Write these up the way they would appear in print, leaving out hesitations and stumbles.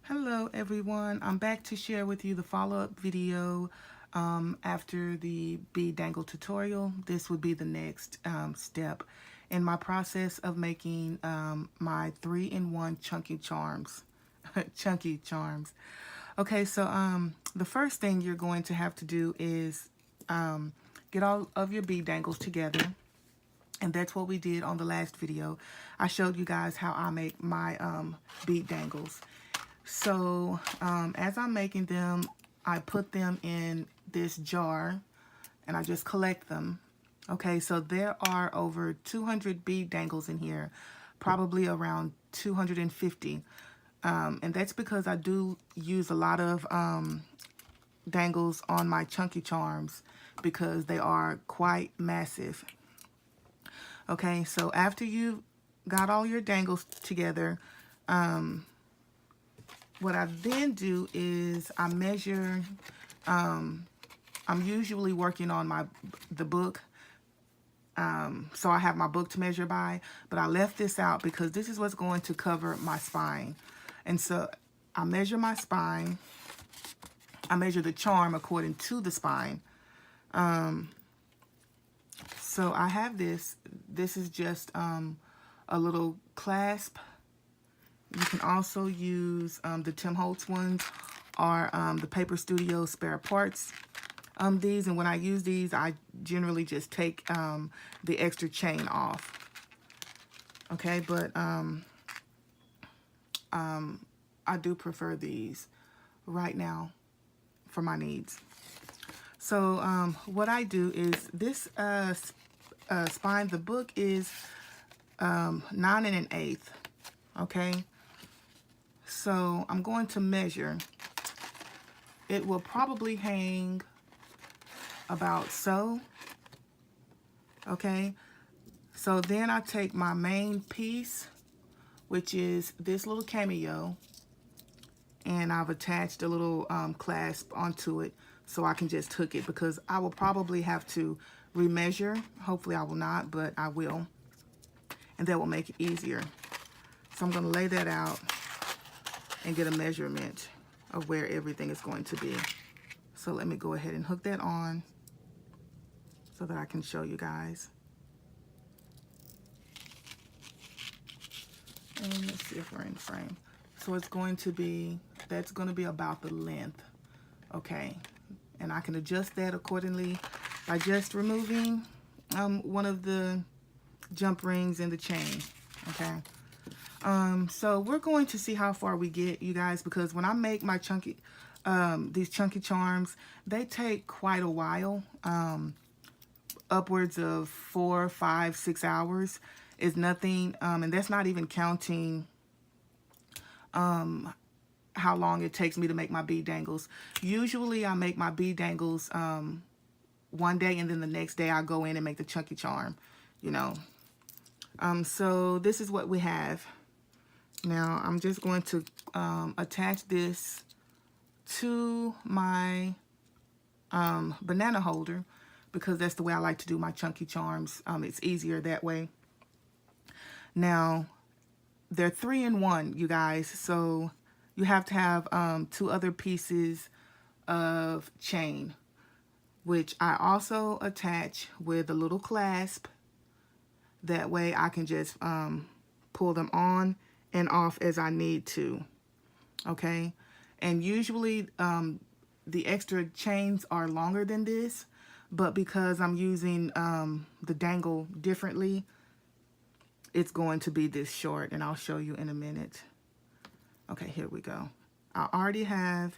Hello everyone, I'm back to share with you the follow-up video after the bead dangle tutorial. This would be the next step in my process of making my 3-in-1 chunky charms. Chunky charms. Okay, so the first thing you're going to have to do is get all of your bead dangles together. And that's what we did on the last video. I showed you guys how I make my bead dangles. So as I'm making them, I put them in this jar and I just collect them. Okay, so there are over 200 bead dangles in here, probably around 250. And that's because I do use a lot of dangles on my chunky charms because they are quite massive. Okay, so after you got all your dangles together, what I then do is I measure. I'm usually working on the book, so I have my book to measure by, but I left this out because this is what's going to cover my spine. And so I measure my spine. I measure the charm according to the spine. So I have this. This is just a little clasp. You can also use the Tim Holtz ones or the Paper Studio spare parts. These, and when I use these, I generally just take the extra chain off. Okay, but I do prefer these right now for my needs. So what I do is this spine, the book is 9 1/8. Okay. So I'm going to measure. It will probably hang about so. Okay. So then I take my main piece, which is this little cameo, and I've attached a little clasp onto it so I can just hook it, because I will probably have to remeasure. Hopefully I will not, but I will. And that will make it easier. So I'm going to lay that out and get a measurement of where everything is going to be. So let me go ahead and hook that on so that I can show you guys. And let's see if we're in frame. So it's going to be, that's going to be about the length. Okay. And I can adjust that accordingly by just removing one of the jump rings in the chain. Okay. So we're going to see how far we get, you guys, because when I make my chunky, these chunky charms, they take quite a while. Upwards of 4, 5, 6 hours is nothing. And that's not even counting how long it takes me to make my bead dangles. Usually I make my bead dangles one day, and then the next day I go in and make the chunky charm, you know. So this is what we have. Now I'm just going to attach this to my banana holder, because that's the way I like to do my chunky charms. It's easier that way. Now they're 3-in-1, you guys, so you have to have 2 other pieces of chain, which I also attach with a little clasp. That way I can just pull them on and off as I need to. Okay. And usually the extra chains are longer than this, but because I'm using the dangle differently, it's going to be this short, and I'll show you in a minute. Okay, here we go. I already have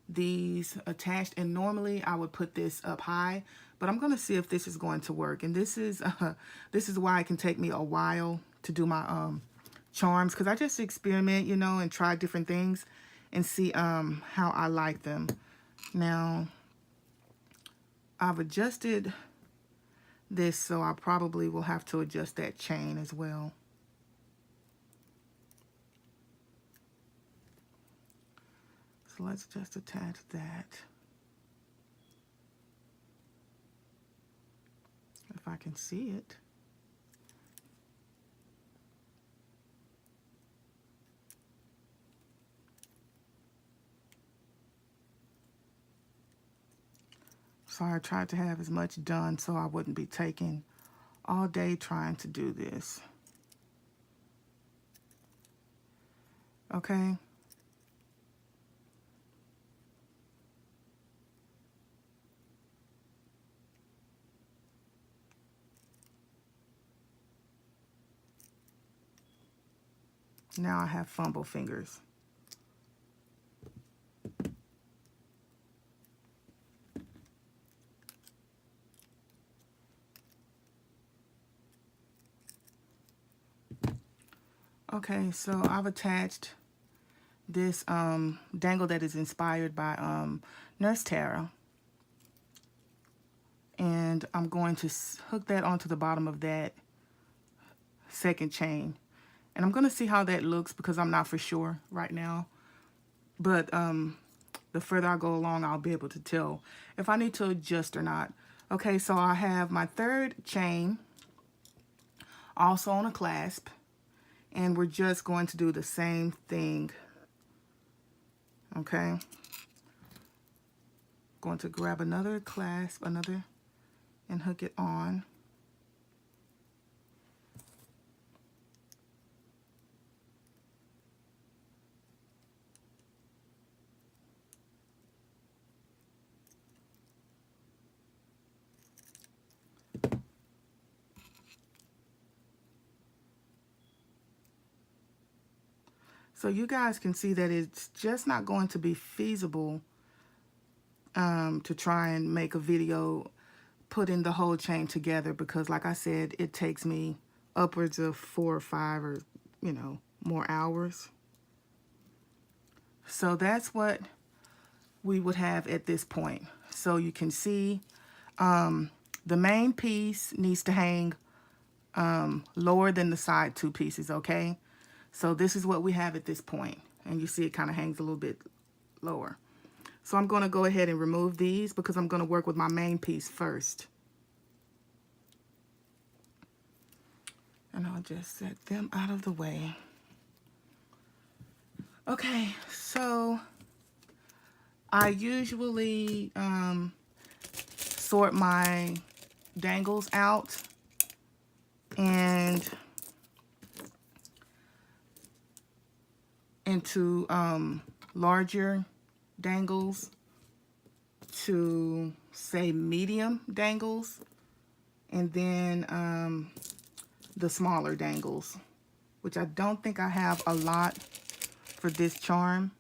these attached, and normally I would put this up high, but I'm going to see if this is going to work. And this is why it can take me a while to do my charms, because I just experiment, you know, and try different things and see how I like them. Now I've adjusted this, so I probably will have to adjust that chain as well. So let's just attach that. If I can see it. So I tried to have as much done so I wouldn't be taking all day trying to do this. Okay. Now I have fumble fingers. Okay, so I've attached this dangle that is inspired by Nurse Tara. And I'm going to hook that onto the bottom of that second chain. And I'm going to see how that looks because I'm not for sure right now. But the further I go along, I'll be able to tell if I need to adjust or not. Okay, so I have my third chain also on a clasp. And we're just going to do the same thing. Okay. Going to grab another clasp, and hook it on. So you guys can see that it's just not going to be feasible to try and make a video putting the whole chain together because, like I said, it takes me upwards of 4 or 5 or, you know, more hours. So that's what we would have at this point. So you can see the main piece needs to hang lower than the side 2 pieces, okay? So this is what we have at this point. And you see it kind of hangs a little bit lower. So I'm going to go ahead and remove these because I'm going to work with my main piece first. And I'll just set them out of the way. Okay, so I usually sort my dangles out and into larger dangles to, say, medium dangles, and then the smaller dangles, which I don't think I have a lot for this charm.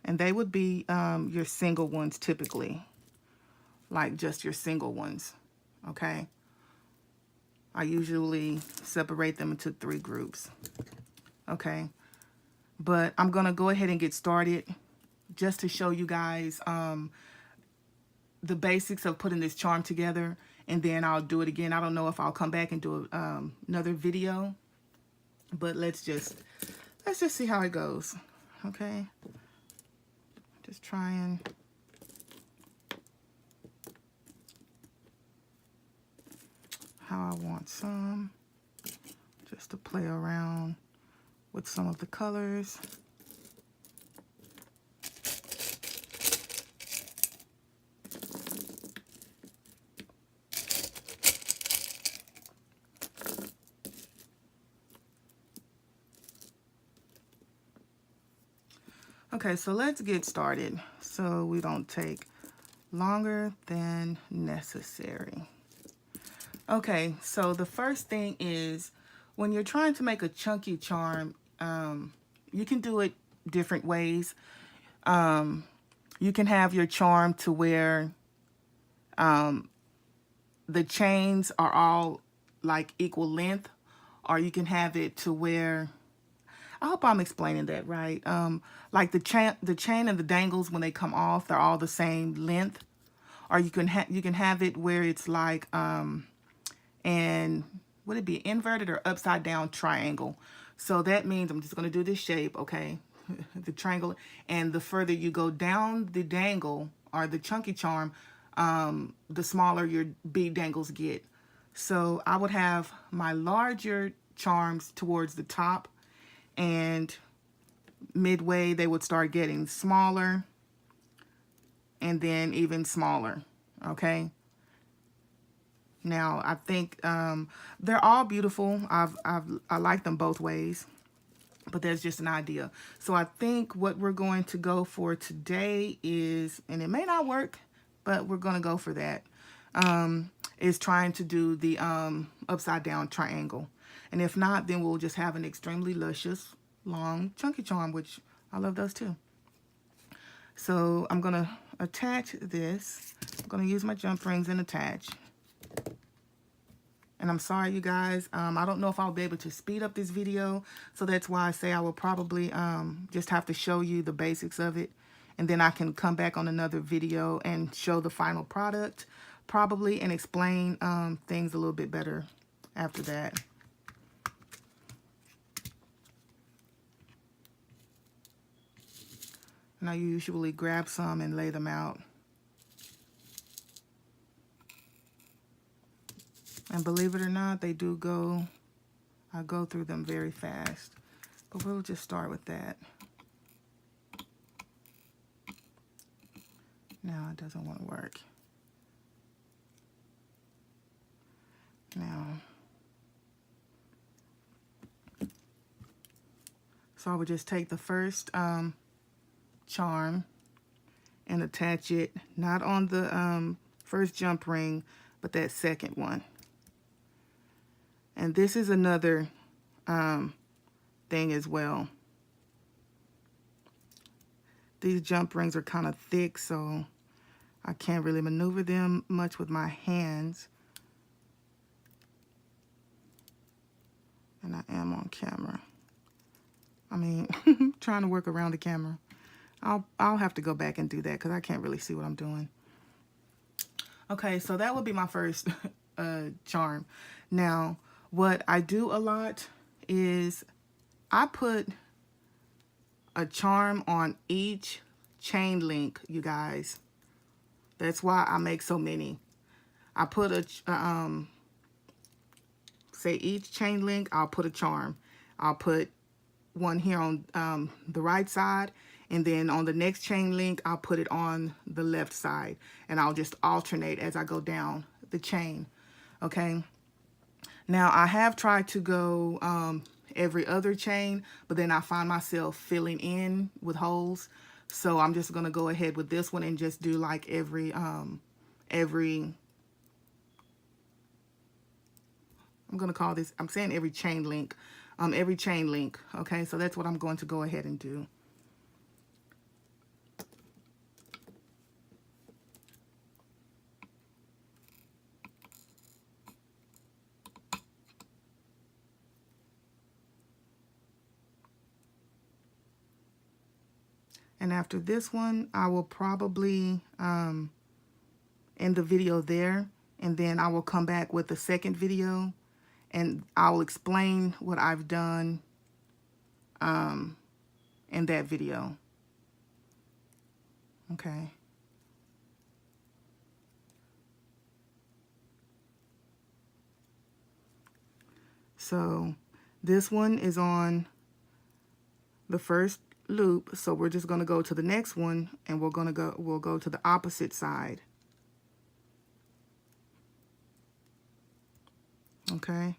And they would be your single ones typically, like just your single ones, okay? I usually separate them into 3 groups, okay? But I'm going to go ahead and get started just to show you guys the basics of putting this charm together, and then I'll do it again. I don't know if I'll come back and do another video, but let's just see how it goes, okay? Just trying. How I want some, just to play around with some of the colors. Okay, so let's get started so we don't take longer than necessary. Okay, so the first thing is when you're trying to make a chunky charm, you can do it different ways. You can have your charm to where the chains are all like equal length, or you can have it to where, I hope I'm explaining that right. Like the chain and the dangles, when they come off, they're all the same length. Or you can have it where it's like and would it be inverted or upside down triangle? So that means I'm just going to do this shape, okay? The triangle, and the further you go down the dangle or the chunky charm, the smaller your bead dangles get. So I would have my larger charms towards the top, and midway they would start getting smaller, and then even smaller. Okay. Now I think they're all beautiful. I like them both ways, but there's just an idea. So I think what we're going to go for today is, and it may not work, but we're going to go for that, is trying to do the upside down triangle. And if not, then we'll just have an extremely luscious, long, chunky charm, which I love those too. So I'm going to attach this. I'm going to use my jump rings and attach. And I'm sorry, you guys, I don't know if I'll be able to speed up this video. So that's why I say I will probably just have to show you the basics of it. And then I can come back on another video and show the final product, probably, and explain things a little bit better after that. And I usually grab some and lay them out. And believe it or not, they do go, I go through them very fast. But we'll just start with that. Now it doesn't want to work. Now, so I would just take the first charm and attach it, not on the first jump ring, but that second one. And this is another thing as well. These jump rings are kind of thick, so I can't really maneuver them much with my hands. And I am on camera. I mean, trying to work around the camera. I'll have to go back and do that because I can't really see what I'm doing. Okay, so that would be my first charm. Now, what I do a lot is I put a charm on each chain link, you guys. That's why I make so many. I put a, say each chain link, I'll put a charm. I'll put one here on the right side, and then on the next chain link, I'll put it on the left side, and I'll just alternate as I go down the chain, okay? Now, I have tried to go every other chain, but then I find myself filling in with holes. So I'm just going to go ahead with this one and just do like every, I'm going to call this, I'm saying every chain link, okay? So that's what I'm going to go ahead and do. And after this one, I will probably end the video there, and then I will come back with the second video, and I'll explain what I've done in that video. Okay. So this one is on the first loop, so we're just going to go to the next one, and we'll go to the opposite side. Okay.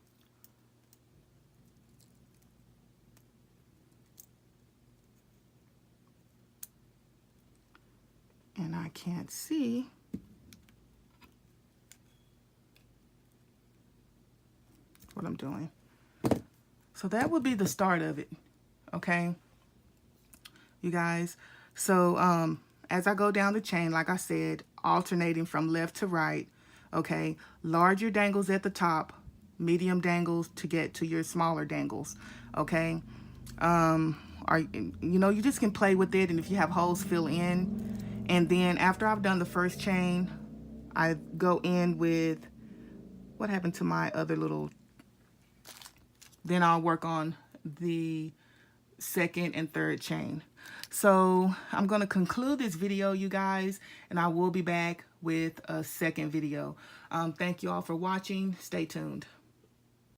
And I can't see. What I'm doing. So that would be the start of it. Okay. You guys, so as I go down the chain, like I said, alternating from left to right, okay, larger dangles at the top, medium dangles to get to your smaller dangles, okay, you just can play with it, and if you have holes, fill in. And then after I've done the first chain, I go in with, what happened to my other little, then I'll work on the second and third chain. So I'm going to conclude this video, you guys, and I will be back with a second video. Thank you all for watching. Stay tuned.